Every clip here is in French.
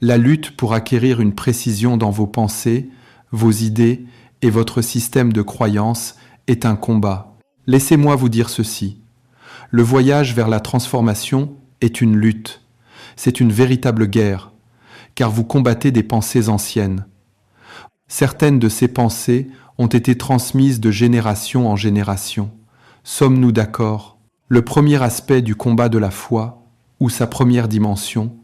La lutte pour acquérir une précision dans vos pensées, vos idées et votre système de croyances est un combat. Laissez-moi vous dire ceci. Le voyage vers la transformation est une lutte. C'est une véritable guerre, car vous combattez des pensées anciennes. Certaines de ces pensées ont été transmises de génération en génération. Sommes-nous d'accord? Le premier aspect du combat de la foi, ou sa première dimension,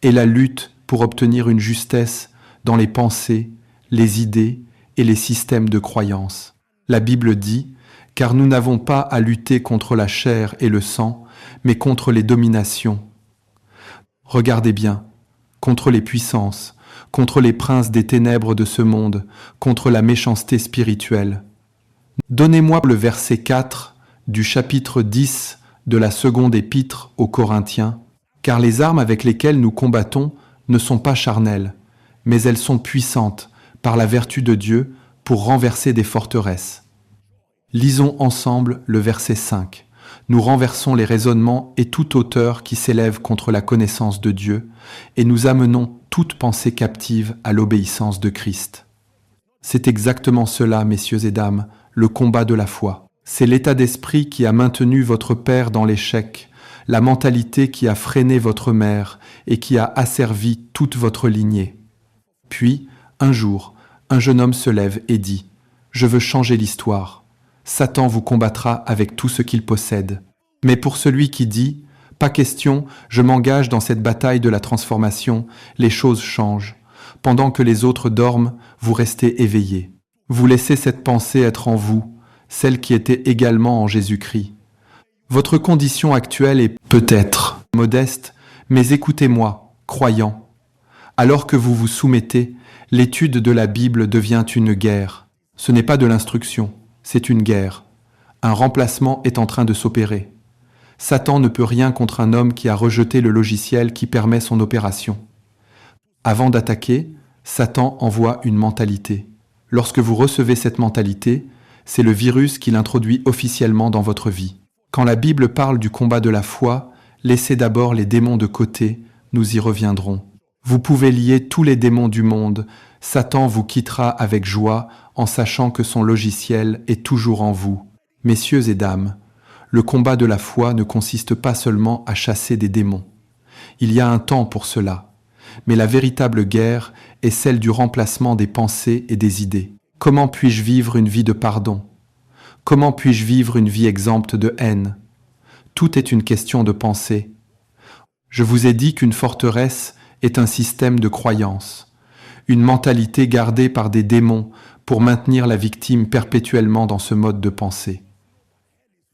est la lutte pour obtenir une justesse dans les pensées, les idées et les systèmes de croyance. La Bible dit « Car nous n'avons pas à lutter contre la chair et le sang, mais contre les dominations. » Regardez bien, contre les puissances, contre les princes des ténèbres de ce monde, contre la méchanceté spirituelle. Donnez-moi le verset 4 du chapitre 10 de la seconde épître aux Corinthiens, car les armes avec lesquelles nous combattons ne sont pas charnelles, mais elles sont puissantes par la vertu de Dieu pour renverser des forteresses. Lisons ensemble le verset 5. Nous renversons les raisonnements et toute hauteur qui s'élève contre la connaissance de Dieu, et nous amenons toute pensée captive à l'obéissance de Christ. C'est exactement cela, messieurs et dames, le combat de la foi. C'est l'état d'esprit qui a maintenu votre père dans l'échec, la mentalité qui a freiné votre mère et qui a asservi toute votre lignée. Puis, un jour, un jeune homme se lève et dit « Je veux changer l'histoire. Satan vous combattra avec tout ce qu'il possède. » Mais pour celui qui dit « Pas question, je m'engage dans cette bataille de la transformation, les choses changent. Pendant que les autres dorment, vous restez éveillés. Vous laissez cette pensée être en vous, celle qui était également en Jésus-Christ. Votre condition actuelle est peut-être modeste, mais écoutez-moi, croyant. Alors que vous vous soumettez, l'étude de la Bible devient une guerre. Ce n'est pas de l'instruction, c'est une guerre. Un remplacement est en train de s'opérer. Satan ne peut rien contre un homme qui a rejeté le logiciel qui permet son opération. Avant d'attaquer, Satan envoie une mentalité. Lorsque vous recevez cette mentalité, c'est le virus qui l'introduit officiellement dans votre vie. Quand la Bible parle du combat de la foi, laissez d'abord les démons de côté, nous y reviendrons. Vous pouvez lier tous les démons du monde, Satan vous quittera avec joie en sachant que son logiciel est toujours en vous. Messieurs et dames, le combat de la foi ne consiste pas seulement à chasser des démons. Il y a un temps pour cela, mais la véritable guerre est celle du remplacement des pensées et des idées. Comment puis-je vivre une vie de pardon? Comment puis-je vivre une vie exempte de haine? Tout est une question de pensée. Je vous ai dit qu'une forteresse est un système de croyance, une mentalité gardée par des démons pour maintenir la victime perpétuellement dans ce mode de pensée.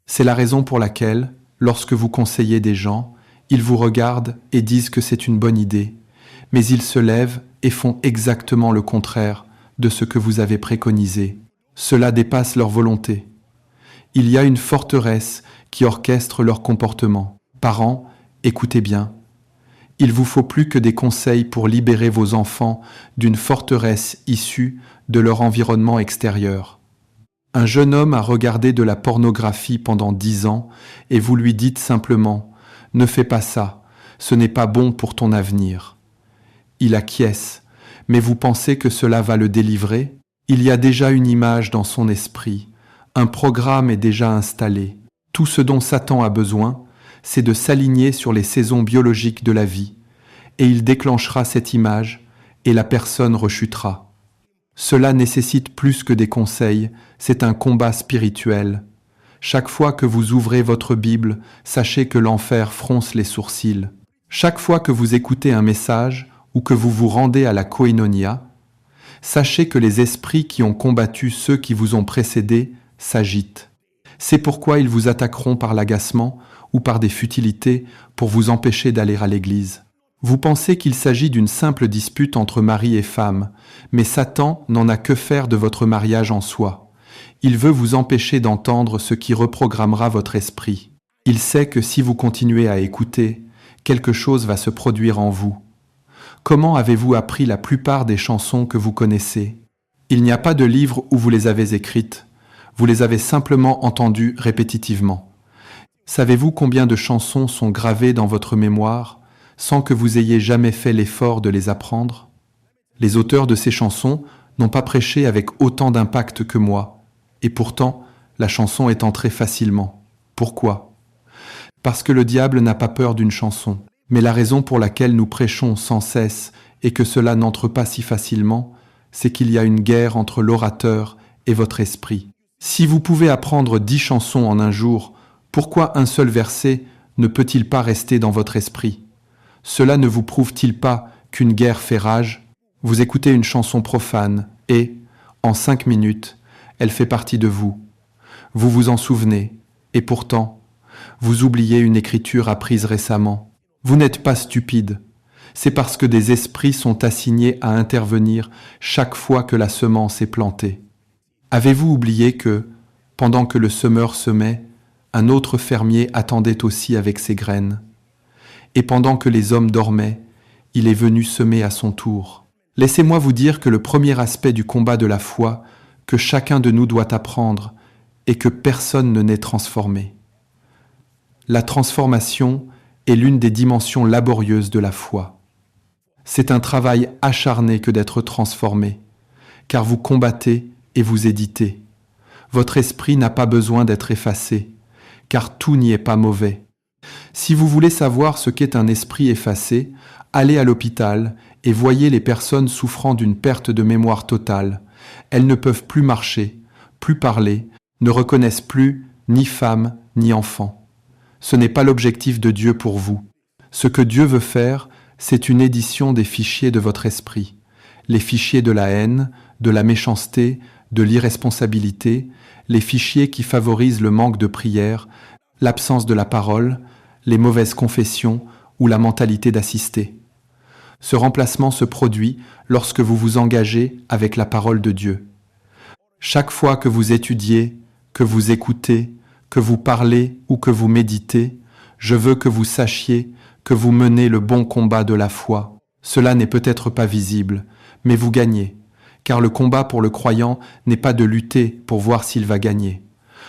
C'est la raison pour laquelle, lorsque vous conseillez des gens, ils vous regardent et disent que c'est une bonne idée, mais ils se lèvent et font exactement le contraire de ce que vous avez préconisé. Cela dépasse leur volonté. Il y a une forteresse qui orchestre leur comportement. Parents, écoutez bien. Il vous faut plus que des conseils pour libérer vos enfants d'une forteresse issue de leur environnement extérieur. Un jeune homme a regardé de la pornographie pendant 10 ans et vous lui dites simplement « Ne fais pas ça, ce n'est pas bon pour ton avenir ». Il acquiesce, mais vous pensez que cela va le délivrer? Il y a déjà une image dans son esprit, un programme est déjà installé. Tout ce dont Satan a besoin, c'est de s'aligner sur les saisons biologiques de la vie, et il déclenchera cette image, et la personne rechutera. Cela nécessite plus que des conseils, c'est un combat spirituel. Chaque fois que vous ouvrez votre Bible, sachez que l'enfer fronce les sourcils. Chaque fois que vous écoutez un message ou que vous vous rendez à la koinonia, sachez que les esprits qui ont combattu ceux qui vous ont précédés s'agitent. C'est pourquoi ils vous attaqueront par l'agacement ou par des futilités pour vous empêcher d'aller à l'église. Vous pensez qu'il s'agit d'une simple dispute entre mari et femme, mais Satan n'en a que faire de votre mariage en soi. Il veut vous empêcher d'entendre ce qui reprogrammera votre esprit. Il sait que si vous continuez à écouter, quelque chose va se produire en vous. Comment avez-vous appris la plupart des chansons que vous connaissez? Il n'y a pas de livre où vous les avez écrites. Vous les avez simplement entendues répétitivement. Savez-vous combien de chansons sont gravées dans votre mémoire? sans que vous ayez jamais fait l'effort de les apprendre? Les auteurs de ces chansons n'ont pas prêché avec autant d'impact que moi, et pourtant, la chanson est entrée facilement. Pourquoi? Parce que le diable n'a pas peur d'une chanson. Mais la raison pour laquelle nous prêchons sans cesse et que cela n'entre pas si facilement, c'est qu'il y a une guerre entre l'orateur et votre esprit. Si vous pouvez apprendre 10 chansons en un jour, pourquoi un seul verset ne peut-il pas rester dans votre esprit? Cela ne vous prouve-t-il pas qu'une guerre fait rage? Vous écoutez une chanson profane et, en 5 minutes, elle fait partie de vous. Vous vous en souvenez, et pourtant, vous oubliez une écriture apprise récemment. Vous n'êtes pas stupide. C'est parce que des esprits sont assignés à intervenir chaque fois que la semence est plantée. Avez-vous oublié que, pendant que le semeur semait, un autre fermier attendait aussi avec ses graines? Et pendant que les hommes dormaient, il est venu semer à son tour. Laissez-moi vous dire que le premier aspect du combat de la foi que chacun de nous doit apprendre est que personne ne n'est transformé. La transformation est l'une des dimensions laborieuses de la foi. C'est un travail acharné que d'être transformé, car vous combattez et vous éditez. Votre esprit n'a pas besoin d'être effacé, car tout n'y est pas mauvais. Si vous voulez savoir ce qu'est un esprit effacé, allez à l'hôpital et voyez les personnes souffrant d'une perte de mémoire totale. Elles ne peuvent plus marcher, plus parler, ne reconnaissent plus ni femme ni enfant. Ce n'est pas l'objectif de Dieu pour vous. Ce que Dieu veut faire, c'est une édition des fichiers de votre esprit. Les fichiers de la haine, de la méchanceté, de l'irresponsabilité, les fichiers qui favorisent le manque de prière, l'absence de la parole, les mauvaises confessions ou la mentalité d'assister. Ce remplacement se produit lorsque vous vous engagez avec la parole de Dieu. Chaque fois que vous étudiez, que vous écoutez, que vous parlez ou que vous méditez, je veux que vous sachiez que vous menez le bon combat de la foi. Cela n'est peut-être pas visible, mais vous gagnez, car le combat pour le croyant n'est pas de lutter pour voir s'il va gagner.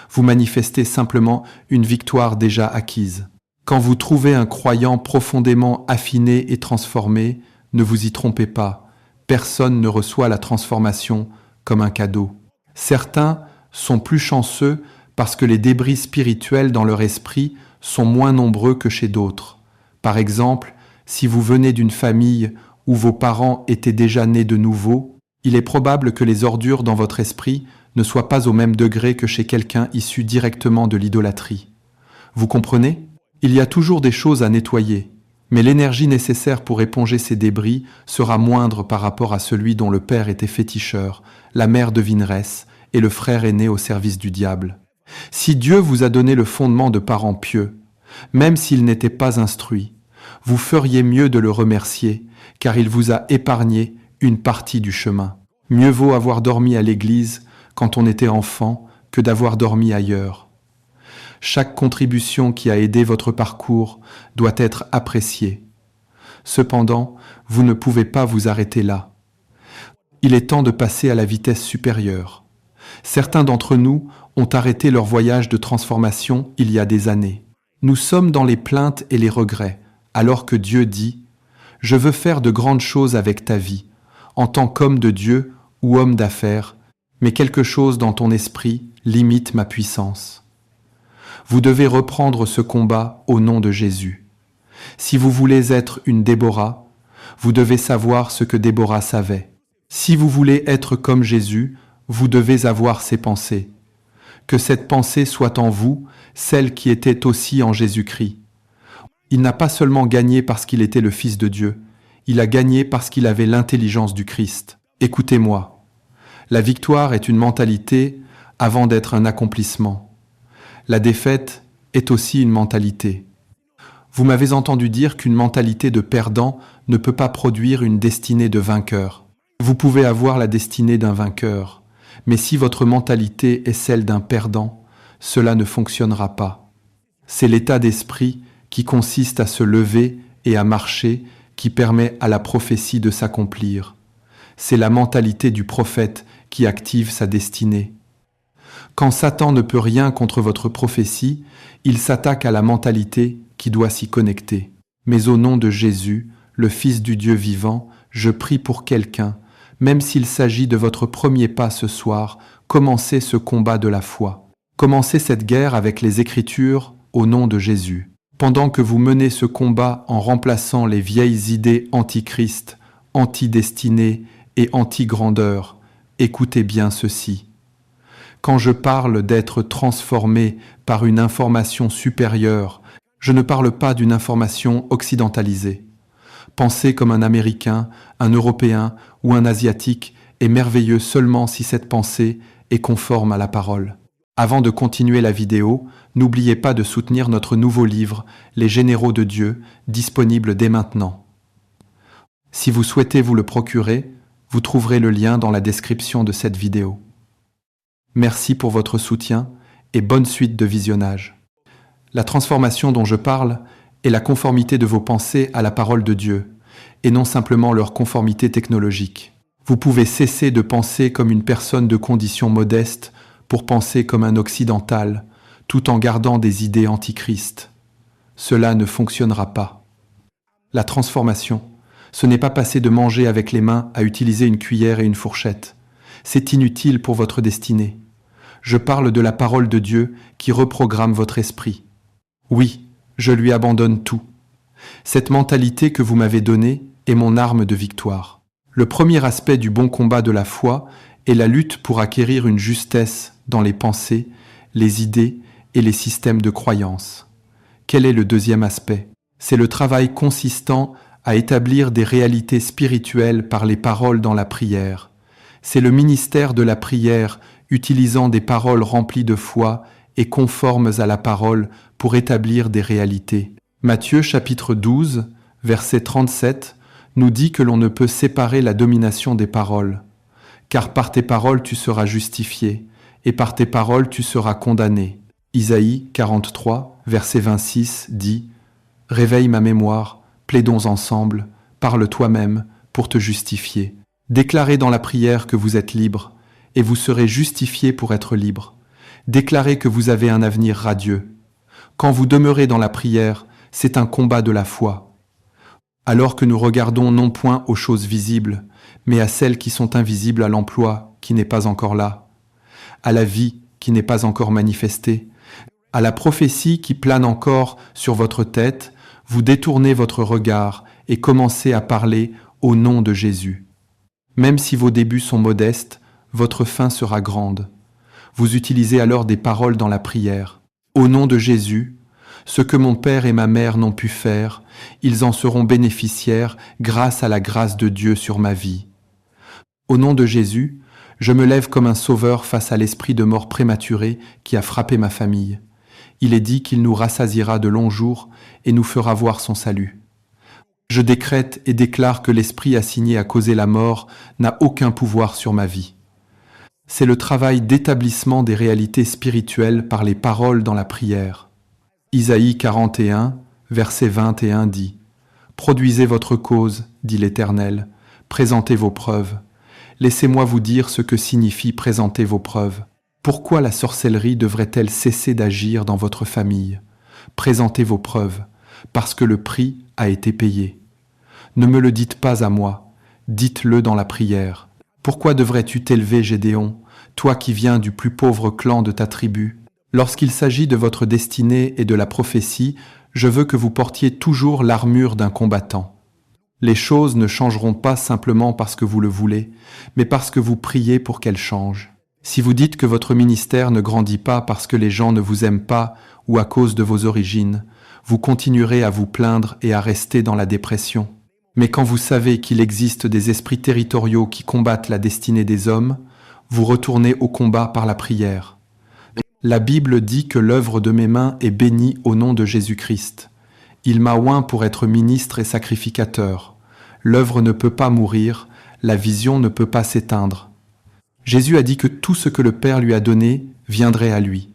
Vous manifestez simplement une victoire déjà acquise. Quand vous trouvez un croyant profondément affiné et transformé, ne vous y trompez pas, personne ne reçoit la transformation comme un cadeau. Certains sont plus chanceux parce que les débris spirituels dans leur esprit sont moins nombreux que chez d'autres. Par exemple, si vous venez d'une famille où vos parents étaient déjà nés de nouveau, il est probable que les ordures dans votre esprit ne soient pas au même degré que chez quelqu'un issu directement de l'idolâtrie. Vous comprenez? Il y a toujours des choses à nettoyer, mais l'énergie nécessaire pour éponger ces débris sera moindre par rapport à celui dont le père était féticheur, la mère devineresse et le frère aîné au service du diable. Si Dieu vous a donné le fondement de parents pieux, même s'il n'était pas instruit, vous feriez mieux de le remercier, car il vous a épargné une partie du chemin. Mieux vaut avoir dormi à l'église quand on était enfant que d'avoir dormi ailleurs. Chaque contribution qui a aidé votre parcours doit être appréciée. Cependant, vous ne pouvez pas vous arrêter là. Il est temps de passer à la vitesse supérieure. Certains d'entre nous ont arrêté leur voyage de transformation il y a des années. Nous sommes dans les plaintes et les regrets, alors que Dieu dit « Je veux faire de grandes choses avec ta vie, en tant qu'homme de Dieu ou homme d'affaires, mais quelque chose dans ton esprit limite ma puissance. » Vous devez reprendre ce combat au nom de Jésus. Si vous voulez être une Déborah, vous devez savoir ce que Déborah savait. Si vous voulez être comme Jésus, vous devez avoir ses pensées. Que cette pensée soit en vous, celle qui était aussi en Jésus-Christ. Il n'a pas seulement gagné parce qu'il était le Fils de Dieu, il a gagné parce qu'il avait l'intelligence du Christ. Écoutez-moi, la victoire est une mentalité avant d'être un accomplissement. La défaite est aussi une mentalité. Vous m'avez entendu dire qu'une mentalité de perdant ne peut pas produire une destinée de vainqueur. Vous pouvez avoir la destinée d'un vainqueur, mais si votre mentalité est celle d'un perdant, cela ne fonctionnera pas. C'est l'état d'esprit qui consiste à se lever et à marcher qui permet à la prophétie de s'accomplir. C'est la mentalité du prophète qui active sa destinée. Quand Satan ne peut rien contre votre prophétie, il s'attaque à la mentalité qui doit s'y connecter. Mais au nom de Jésus, le Fils du Dieu vivant, je prie pour quelqu'un, même s'il s'agit de votre premier pas ce soir, commencez ce combat de la foi. Commencez cette guerre avec les Écritures au nom de Jésus. Pendant que vous menez ce combat en remplaçant les vieilles idées anti-Christ, anti-destinée et anti-grandeur, écoutez bien ceci. Quand je parle d'être transformé par une information supérieure, je ne parle pas d'une information occidentalisée. Penser comme un Américain, un Européen ou un Asiatique est merveilleux seulement si cette pensée est conforme à la parole. Avant de continuer la vidéo, n'oubliez pas de soutenir notre nouveau livre, Les Généraux de Dieu, disponible dès maintenant. Si vous souhaitez vous le procurer, vous trouverez le lien dans la description de cette vidéo. Merci pour votre soutien et bonne suite de visionnage. La transformation dont je parle est la conformité de vos pensées à la parole de Dieu, et non simplement leur conformité technologique. Vous pouvez cesser de penser comme une personne de condition modeste pour penser comme un occidental, tout en gardant des idées antichrist. Cela ne fonctionnera pas. La transformation, ce n'est pas passer de manger avec les mains à utiliser une cuillère et une fourchette. C'est inutile pour votre destinée. Je parle de la parole de Dieu qui reprogramme votre esprit. Oui, je lui abandonne tout. Cette mentalité que vous m'avez donnée est mon arme de victoire. Le premier aspect du bon combat de la foi est la lutte pour acquérir une justesse dans les pensées, les idées et les systèmes de croyance. Quel est le deuxième aspect? C'est le travail consistant à établir des réalités spirituelles par les paroles dans la prière. C'est le ministère de la prière utilisant des paroles remplies de foi et conformes à la parole pour établir des réalités. Matthieu chapitre 12, verset 37, nous dit que l'on ne peut séparer la domination des paroles. Car par tes paroles tu seras justifié, et par tes paroles tu seras condamné. Isaïe 43, verset 26 dit « Réveille ma mémoire, plaidons ensemble, parle toi-même pour te justifier. Déclarez dans la prière que vous êtes libre, et vous serez justifié pour être libre. Déclarez que vous avez un avenir radieux. Quand vous demeurez dans la prière, c'est un combat de la foi. Alors que nous regardons non point aux choses visibles, mais à celles qui sont invisibles à l'emploi qui n'est pas encore là, à la vie qui n'est pas encore manifestée, à la prophétie qui plane encore sur votre tête, vous détournez votre regard et commencez à parler au nom de Jésus. Même si vos débuts sont modestes, votre fin sera grande. Vous utilisez alors des paroles dans la prière. Au nom de Jésus, ce que mon père et ma mère n'ont pu faire, ils en seront bénéficiaires grâce à la grâce de Dieu sur ma vie. Au nom de Jésus, je me lève comme un sauveur face à l'esprit de mort prématuré qui a frappé ma famille. Il est dit qu'il nous rassasiera de longs jours et nous fera voir son salut. Je décrète et déclare que l'esprit assigné à causer la mort n'a aucun pouvoir sur ma vie. C'est le travail d'établissement des réalités spirituelles par les paroles dans la prière. Isaïe 41, verset 21 dit « Produisez votre cause, dit l'Éternel, présentez vos preuves. Laissez-moi vous dire ce que signifie présenter vos preuves. Pourquoi la sorcellerie devrait-elle cesser d'agir dans votre famille? Présentez vos preuves, parce que le prix a été payé. Ne me le dites pas à moi, dites-le dans la prière. Pourquoi devrais-tu t'élever, Gédéon, toi qui viens du plus pauvre clan de ta tribu? Lorsqu'il s'agit de votre destinée et de la prophétie, je veux que vous portiez toujours l'armure d'un combattant. Les choses ne changeront pas simplement parce que vous le voulez, mais parce que vous priez pour qu'elles changent. Si vous dites que votre ministère ne grandit pas parce que les gens ne vous aiment pas ou à cause de vos origines, vous continuerez à vous plaindre et à rester dans la dépression. Mais quand vous savez qu'il existe des esprits territoriaux qui combattent la destinée des hommes, vous retournez au combat par la prière. La Bible dit que l'œuvre de mes mains est bénie au nom de Jésus-Christ. Il m'a oint pour être ministre et sacrificateur. L'œuvre ne peut pas mourir, la vision ne peut pas s'éteindre. Jésus a dit que tout ce que le Père lui a donné viendrait à lui.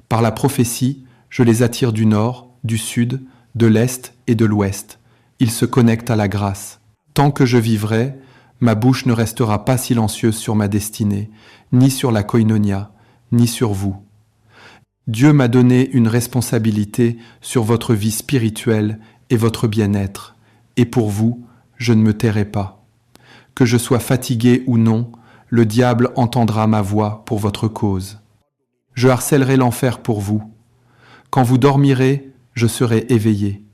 Par la prophétie, je les attire du nord, du sud, de l'est et de l'ouest. Ils se connectent à la grâce. Tant que je vivrai, ma bouche ne restera pas silencieuse sur ma destinée, ni sur la koinonia, ni sur vous. Dieu m'a donné une responsabilité sur votre vie spirituelle et votre bien-être, et pour vous, je ne me tairai pas. Que je sois fatigué ou non, le diable entendra ma voix pour votre cause. Je harcèlerai l'enfer pour vous. Quand vous dormirez, je serai éveillé.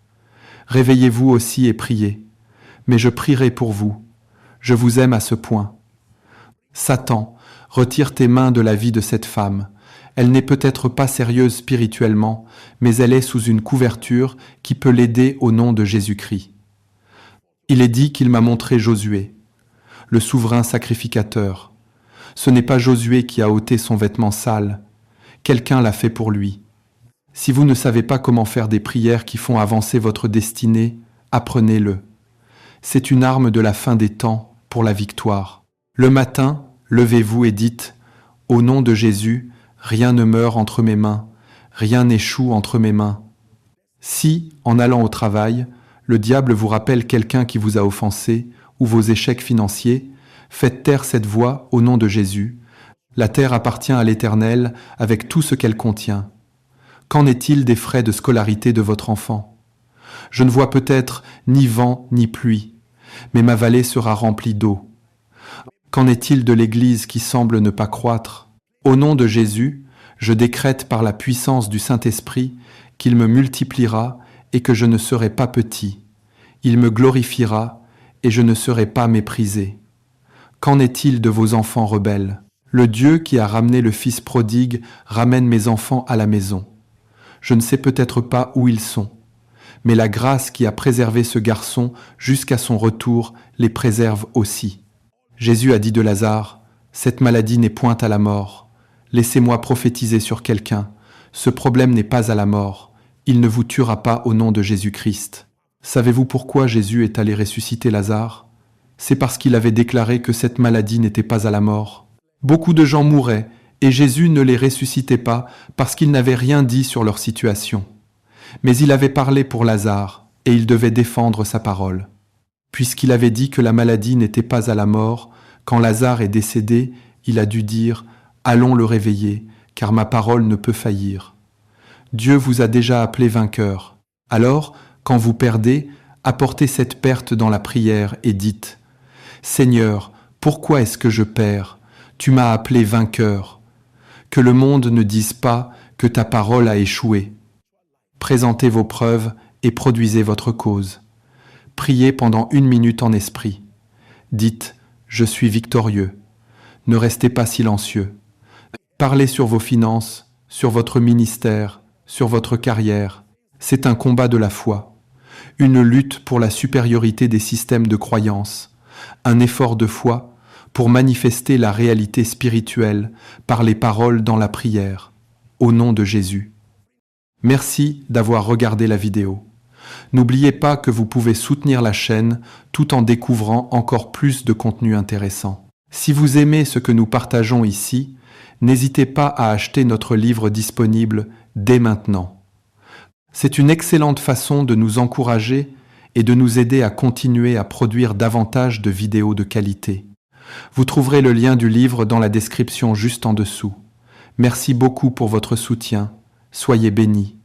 Réveillez-vous aussi et priez. Mais je prierai pour vous. Je vous aime à ce point. Satan, retire tes mains de la vie de cette femme. Elle n'est peut-être pas sérieuse spirituellement, mais elle est sous une couverture qui peut l'aider au nom de Jésus-Christ. Il est dit qu'il m'a montré Josué, le souverain sacrificateur. Ce n'est pas Josué qui a ôté son vêtement sale. Quelqu'un l'a fait pour lui. Si vous ne savez pas comment faire des prières qui font avancer votre destinée, apprenez-le. C'est une arme de la fin des temps pour la victoire. Le matin, levez-vous et dites « Au nom de Jésus, rien ne meurt entre mes mains, rien n'échoue entre mes mains. » Si, en allant au travail, le diable vous rappelle quelqu'un qui vous a offensé ou vos échecs financiers, faites taire cette voix au nom de Jésus. La terre appartient à l'Éternel avec tout ce qu'elle contient. Qu'en est-il des frais de scolarité de votre enfant? Je ne vois peut-être ni vent ni pluie, mais ma vallée sera remplie d'eau. Qu'en est-il de l'Église qui semble ne pas croître? Au nom de Jésus, je décrète par la puissance du Saint-Esprit qu'il me multipliera et que je ne serai pas petit. Il me glorifiera et je ne serai pas méprisé. Qu'en est-il de vos enfants rebelles? Le Dieu qui a ramené le Fils prodigue ramène mes enfants à la maison. Je ne sais peut-être pas où ils sont, mais la grâce qui a préservé ce garçon jusqu'à son retour les préserve aussi. Jésus a dit de Lazare, « Cette maladie n'est point à la mort. Laissez-moi prophétiser sur quelqu'un. Ce problème n'est pas à la mort. Il ne vous tuera pas au nom de Jésus-Christ. » Savez-vous pourquoi Jésus est allé ressusciter Lazare? C'est parce qu'il avait déclaré que cette maladie n'était pas à la mort. Beaucoup de gens mouraient, et Jésus ne les ressuscitait pas parce qu'il n'avait rien dit sur leur situation. Mais il avait parlé pour Lazare, et il devait défendre sa parole. Puisqu'il avait dit que la maladie n'était pas à la mort, quand Lazare est décédé, il a dû dire « Allons le réveiller, car ma parole ne peut faillir. » Dieu vous a déjà appelé vainqueur. Alors, quand vous perdez, apportez cette perte dans la prière et dites « Seigneur, pourquoi est-ce que je perds? Tu m'as appelé vainqueur. » Que le monde ne dise pas que ta parole a échoué. Présentez vos preuves et produisez votre cause. Priez pendant 1 minute en esprit. Dites « Je suis victorieux ». Ne restez pas silencieux. Parlez sur vos finances, sur votre ministère, sur votre carrière. C'est un combat de la foi. Une lutte pour la supériorité des systèmes de croyance. Un effort de foi pour manifester la réalité spirituelle par les paroles dans la prière. Au nom de Jésus. Merci d'avoir regardé la vidéo. N'oubliez pas que vous pouvez soutenir la chaîne tout en découvrant encore plus de contenu intéressant. Si vous aimez ce que nous partageons ici, n'hésitez pas à acheter notre livre disponible dès maintenant. C'est une excellente façon de nous encourager et de nous aider à continuer à produire davantage de vidéos de qualité. Vous trouverez le lien du livre dans la description juste en dessous. Merci beaucoup pour votre soutien. Soyez bénis.